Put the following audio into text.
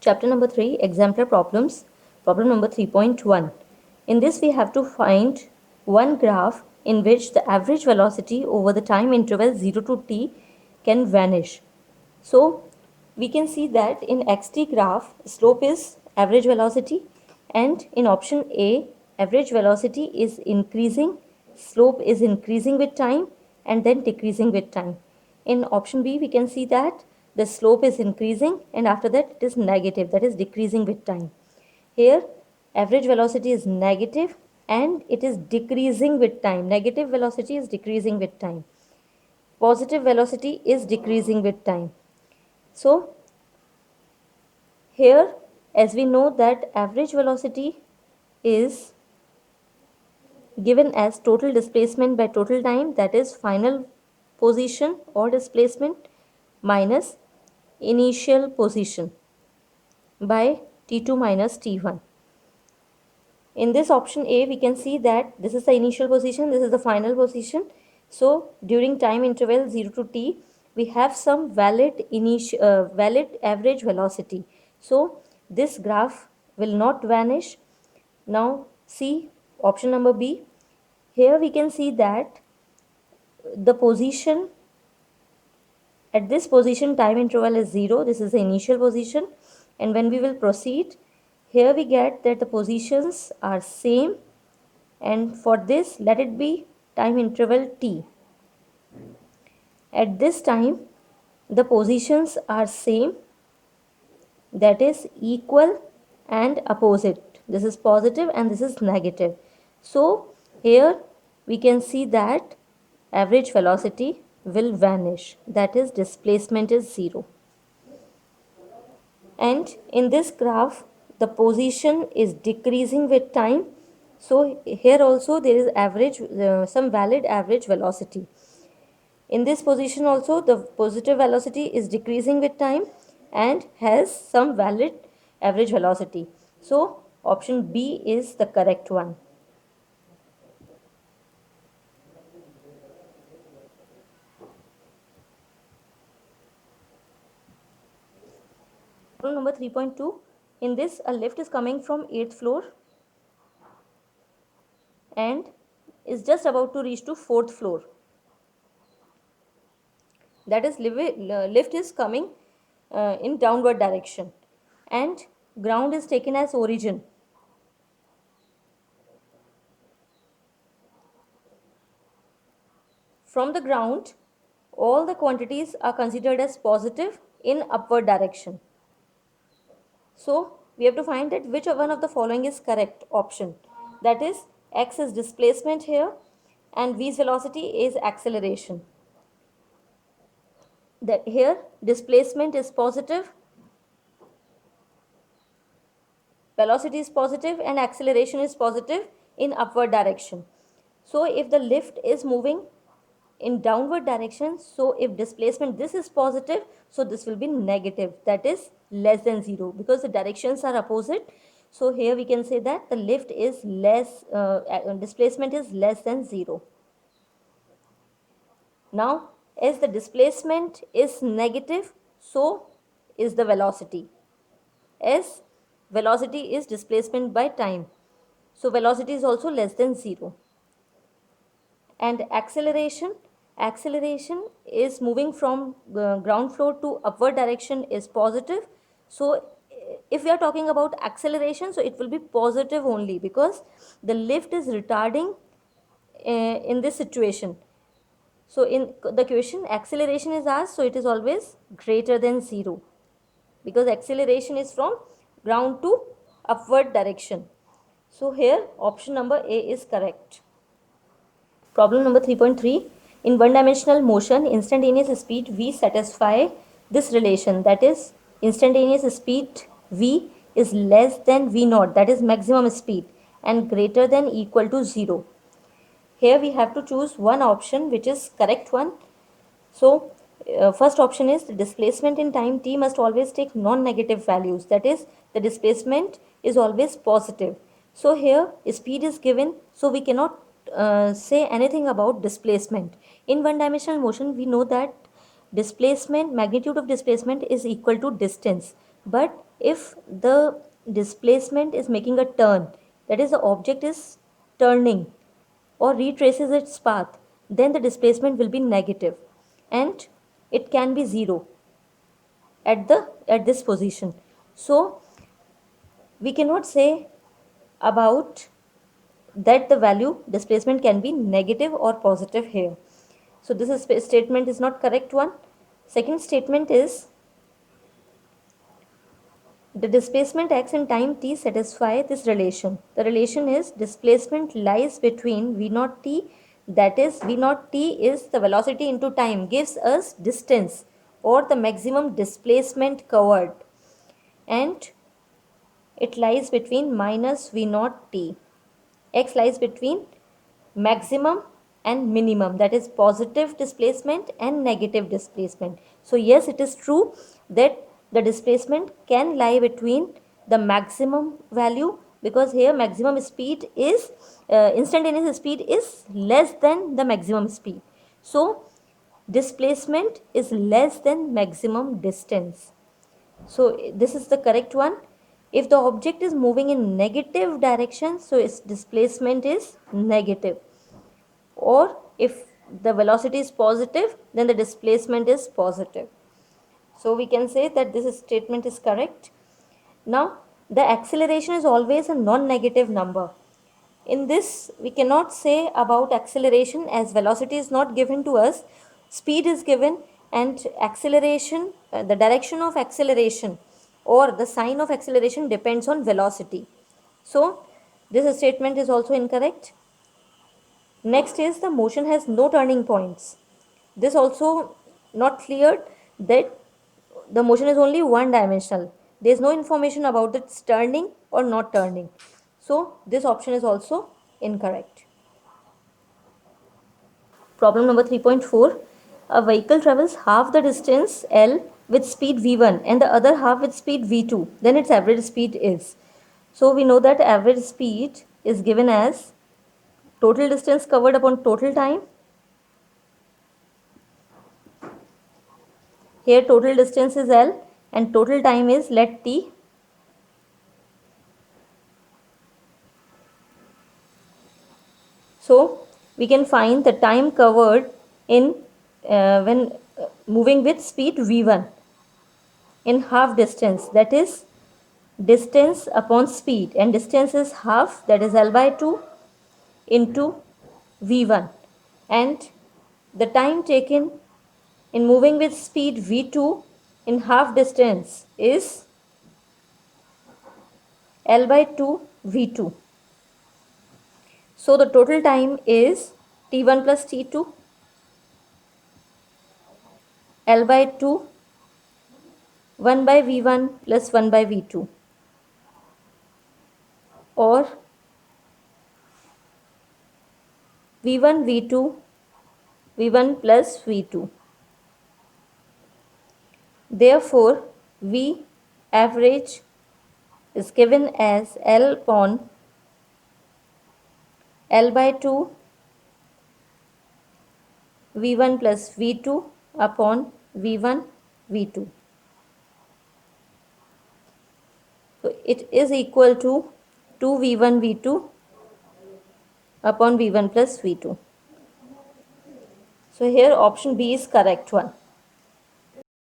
Chapter number 3, Exemplar Problems. Problem number 3.1. In this we have to find one graph in which the average velocity over the time interval 0 to t can vanish. So we can see that in xt graph, slope is average velocity, and in option A, average velocity is increasing, slope is increasing with time and then decreasing with time. In option B, we can see that the slope is increasing and after that it is negative, that is decreasing with time. Here, average velocity is negative and it is decreasing with time. Negative velocity is decreasing with time. Positive velocity is decreasing with time. So, here, as we know that average velocity is given as total displacement by total time, that is final position or displacement minus initial position by t2 minus t1. In this option A, we can see that this is the initial position, this is the final position. So during time interval 0 to t, we have some valid average velocity. So this graph will not vanish. Now see option number B. Here we can see that the position at this position time interval is 0. This is the initial position, and when we will proceed, here we get that the positions are same, and for this let it be time interval t. At this time the positions are same, that is equal and opposite. This is positive and this is negative. So here we can see that average velocity will vanish, that is displacement is 0. And in this graph the position is decreasing with time. So here also there is average some valid average velocity. In this position also the positive velocity is decreasing with time and has some valid average velocity. So option B is the correct one. Problem number 3.2. In this, a lift is coming from 8th floor and is just about to reach to 4th floor. That is, lift is coming in downward direction and ground is taken as origin. From the ground, all the quantities are considered as positive in upward direction. So we have to find that which one of the following is correct option. That is, x is displacement here and v's velocity is acceleration. That here displacement is positive, velocity is positive and acceleration is positive in upward direction. So if the lift is moving in downward direction, so if displacement this is positive, so this will be negative, that is less than 0, because the directions are opposite. So here we can say that the lift is less, displacement is less than 0. Now as the displacement is negative, so is the velocity, as velocity is displacement by time, so velocity is also less than 0. And acceleration is moving from ground floor to upward direction is positive. So if we are talking about acceleration, so it will be positive only, because the lift is retarding in this situation. So in the question acceleration is asked, so it is always greater than 0, because acceleration is from ground to upward direction. So here option number A is correct. Problem number 3.3. In one-dimensional motion, instantaneous speed v satisfy this relation, that is instantaneous speed v is less than v naught, that is maximum speed, and greater than equal to 0. Here we have to choose one option which is correct one. So first option is the displacement in time t must always take non-negative values, that is the displacement is always positive. So here speed is given, so we cannot say anything about displacement. In one-dimensional motion we know that displacement, magnitude of displacement is equal to distance, but if the displacement is making a turn, that is the object is turning or retraces its path, then the displacement will be negative and it can be 0 at this position. So we cannot say about that the value displacement can be negative or positive here. So this statement is not correct one. Second statement is the displacement x and time t satisfy this relation. The relation is displacement lies between v naught t, that is v naught t is the velocity into time, gives us distance or the maximum displacement covered, and it lies between minus v naught t. X lies between maximum and minimum, that is positive displacement and negative displacement. So yes, it is true that the displacement can lie between the maximum value, because here maximum speed is instantaneous speed is less than the maximum speed. So displacement is less than maximum distance. So this is the correct one. If the object is moving in negative direction, so its displacement is negative. Or if the velocity is positive, then the displacement is positive. So we can say that this statement is correct. Now the acceleration is always a non-negative number. In this, we cannot say about acceleration as velocity is not given to us, speed is given, and acceleration, the direction of acceleration or the sign of acceleration depends on velocity. So this statement is also incorrect. Next is the motion has no turning points. This also not clear that the motion is only one dimensional. There is no information about its turning or not turning. So this option is also incorrect. Problem number 3.4. A vehicle travels half the distance L with speed v1 and the other half with speed v2. Then its average speed is. So we know that average speed is given as total distance covered upon total time. Here total distance is L and total time is let t. So we can find the time covered in when moving with speed v1 in half distance, that is distance upon speed, and distance is half, that is L by 2 into v1, and the time taken in moving with speed v2 in half distance is L by 2 v2. So the total time is t1 plus t2 L by 2 1 by v1 plus 1 by v2, or v1 v2 v1 plus v2. Therefore v average is given as L upon L by 2 v1 plus v2 upon v1 v2. So it is equal to 2 v1 v2 upon v1 plus v2. So here option B is correct one.